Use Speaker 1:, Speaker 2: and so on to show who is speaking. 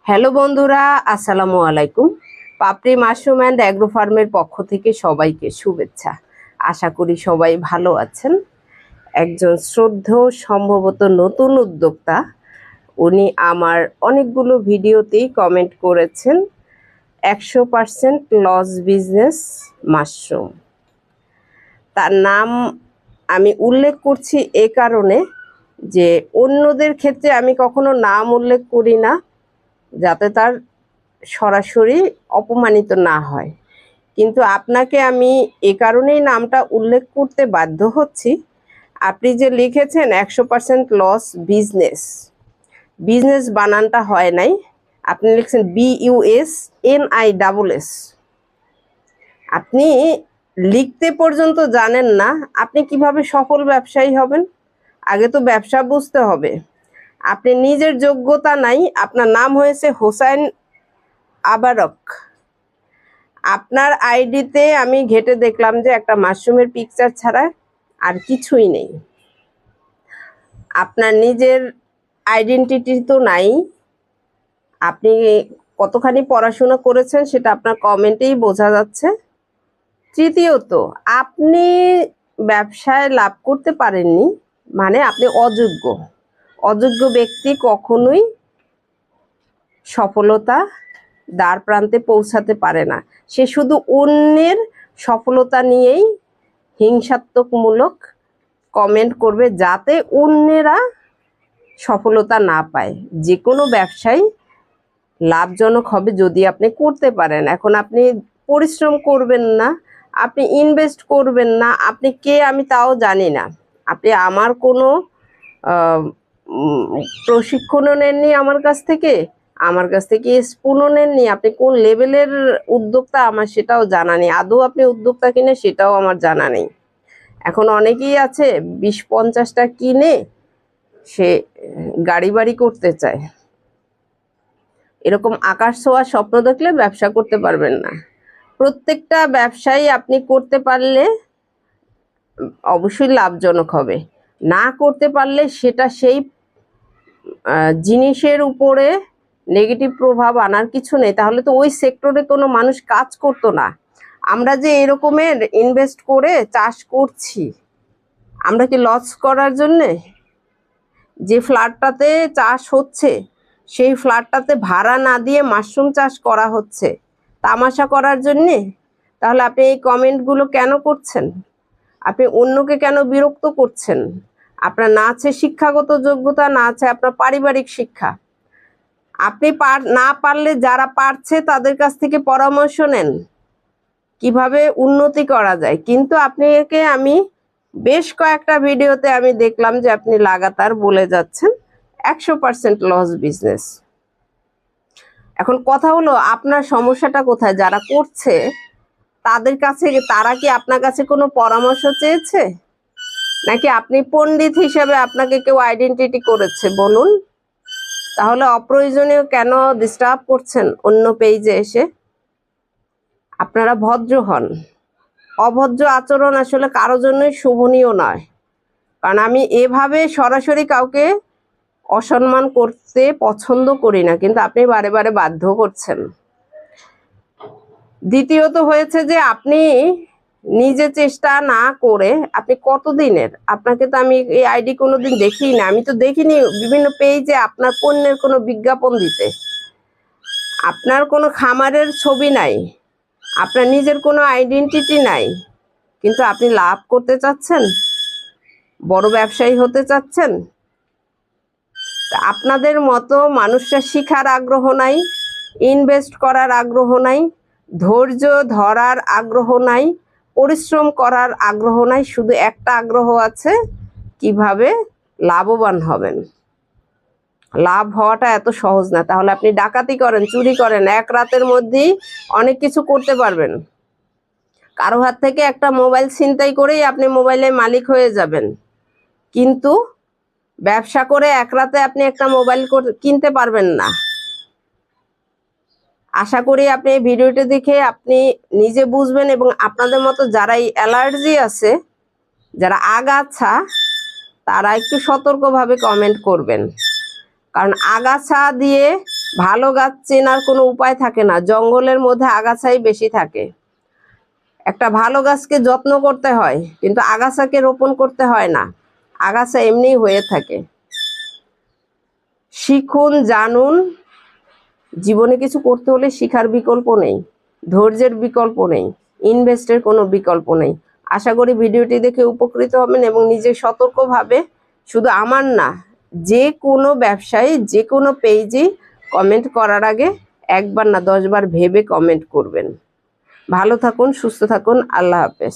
Speaker 1: Hello বন্ধুরা, আসসালামু আলাইকুম। পাপড়ি মাশরুম অ্যান্ড অ্যাগ্রো ফার্মের পক্ষ থেকে সবাইকে শুভেচ্ছা। আশা করি সবাই ভালো আছেন। একজন শ্রদ্ধেয় সম্ভবত নতুন উদ্যোক্তা, উনি আমার অনেকগুলো ভিডিওতেই কমেন্ট করেছেন 100% লস বিজনেস মাশরুম। তার নাম আমি উল্লেখ করছি এ কারণে যে অন্যদের ক্ষেত্রে আমি কখনো নাম উল্লেখ করি না, যাতে তার সরাসরি অপমানিত না হয়। কিন্তু আপনাকে আমি এ কারণেই নামটা উল্লেখ করতে বাধ্য হচ্ছি, আপনি যে লিখেছেন 100% লস বিজনেস, বিজনেস বানানটা হয় নাই, আপনি লিখছেন BUSNISS। আপনি লিখতে পর্যন্ত জানেন না, আপনি কিভাবে সফল ব্যবসায়ী হবেন? আগে তো ব্যবসা বুঝতে হবে। আপনি নিজের যোগ্যতা নাই, আপনার নাম হয়েছে হোসাইন আবারক। আপনার আইডিতে আমি ঘেটে দেখলাম যে একটা মাশরুমের পিকচার ছাড়া আর কিছুই নেই। আপনার নিজের আইডেন্টিটি তো নাই। আপনি কতখানি পড়াশোনা করেছেন সেটা আপনার কমেন্টেই বোঝা যাচ্ছে। তৃতীয়ত, আপনি ব্যবসায় লাভ করতে পারেননি মানে আপনি অযোগ্য। অযোগ্য ব্যক্তি কখনোই সফলতা দ্বার প্রান্তে পৌঁছাতে পারে না। সে শুধু অন্যের সফলতা নিয়েই হিংসাত্মকমূলক কমেন্ট করবে, যাতে অন্যেরা সফলতা না পায়। যে কোনো ব্যবসায় লাভজনক হবে যদি আপনি করতে পারেন। এখন আপনি পরিশ্রম করবেন না, আপনি ইনভেস্ট করবেন না, আপনি কে আমি তাও জানি না। আপনি আমার কোনো প্রশিক্ষণও নেননি আমার কাছ থেকে স্পুনও নেননি। আপনি কোন লেভেলের উদ্যোক্তা আমার সেটাও জানা নেই। আদৌ আপনি উদ্যোক্তা কিনে সেটাও আমার জানা নেই। এখন অনেকেই আছে 20-50টা কিনে সে গাড়ি বাড়ি করতে চায়। এরকম আকাশ ছোঁয়া স্বপ্ন দেখলে ব্যবসা করতে পারবেন না। প্রত্যেকটা ব্যবসায়ী আপনি করতে পারলে অবশ্যই লাভজনক হবে, না করতে পারলে সেটা সেই জিনিসের উপরে নেগেটিভ প্রভাব আনার কিছু নেই। তাহলে তো ওই সেক্টরে কোনো মানুষ কাজ করতো না। আমরা যে এরকমের ইনভেস্ট করে চাষ করছি, আমরা কি লস করার জন্যে? যে ফ্ল্যাটটাতে চাষ হচ্ছে সেই ফ্ল্যাটটাতে ভাড়া না দিয়ে মাশরুম চাষ করা হচ্ছে তামাশা করার জন্যে? তাহলে আপনি এই কমেন্টগুলো কেন করছেন? আপনি অন্যকে কেন বিরক্ত করছেন? আপনার না আছে শিক্ষাগত যোগ্যতা, না আছে আপনার পারিবারিক শিক্ষা। আপনি না পারলে যারা পারছে তাদের কাছ থেকে পরামর্শ নেন কিভাবে উন্নতি করা যায়। কিন্তু আপনাকে আমি বেশ কয়েকটা ভিডিওতে আমি দেখলাম যে আপনি লাগাতার বলে যাচ্ছেন 100% লস বিজনেস। এখন কথা হলো, আপনার সমস্যাটা কোথায়? যারা করছে তাদের কাছে, তারা কি আপনার কাছে কোনো পরামর্শ চেয়েছে, নাকি আপনি পণ্ডিত হিসেবে আপনাকে কেউ আইডেন্টিটি করেছে? বলুন। তাহলে অপ্রয়োজনীয় কেন ডিস্টার্ব করছেন অন্য পেজে এসে? আপনারা ভদ্র হন। অভদ্র আচরণ আসলে কারো জন্যই শোভনীয় নয়। কারণ আমি এভাবে সরাসরি কাউকে অসম্মান করতে পছন্দ করি না, কিন্তু আপনি বারে বারে বাধ্য করছেন। দ্বিতীয়ত হয়েছে যে আপনি নিজে চেষ্টা না করে, আপনি কতদিনের, আপনাকে তো আমি এই আইডি কোনোদিন দেখিনি, আমি তো দেখিনি বিভিন্ন পেজে আপনার পণ্যের কোনো বিজ্ঞাপন দিতে। আপনার কোনো খামারের ছবি নাই, আপনার নিজের কোনো আইডেন্টিটি নাই, কিন্তু আপনি লাভ করতে চাচ্ছেন, বড় ব্যবসায়ী হতে চাচ্ছেন। আপনাদের মতো মানুষরা শিখার আগ্রহ নাই, ইনভেস্ট করার আগ্রহ নাই, ধৈর্য ধরার আগ্রহ নাই, পরিশ্রম করার আগ্রহ নাই। শুধু একটা আগ্রহ আছে, কিভাবে লাভবান হবেন। লাভ হওয়াটা এত সহজ না। তাহলে আপনি ডাকাতি করেন, চুরি করেন, এক রাতের মধ্যেই অনেক কিছু করতে পারবেন। কারো হাত থেকে একটা মোবাইল ছিনতাই করেই আপনি মোবাইলের মালিক হয়ে যাবেন। কিন্তু ব্যবসা করে এক রাতে আপনি একটা মোবাইল কিনতে পারবেন না। আশা করি আপনি এই ভিডিওটি দেখে আপনি নিজে বুঝবেন, এবং আপনাদের মতো যারা এই অ্যালার্জি আছে, যারা আগাছা, তারা একটু সতর্কভাবে কমেন্ট করবেন। কারণ আগাছা দিয়ে ভালো গাছ চেনার কোনো উপায় থাকে না, জঙ্গলের মধ্যে আগাছাই বেশি থাকে। একটা ভালো গাছকে যত্ন করতে হয়, কিন্তু আগাছাকে রোপণ করতে হয় না, আগাছা এমনিই হয়ে থাকে। শিখুন, জানুন, জীবনে কিছু করতে হলে শিখার বিকল্প নেই, ধৈর্যের বিকল্প নেই, ইনভেস্টের কোনো বিকল্প নেই। আশা করি ভিডিওটি দেখে উপকৃত হবেন এবং নিজে সতর্কভাবে, শুধু আমার না, যে কোনো ব্যবসায়ী যে কোনো পেজে কমেন্ট করার আগে একবার না 10 বার ভেবে কমেন্ট করবেন। ভালো থাকুন, সুস্থ থাকুন, আল্লাহ হাফেজ।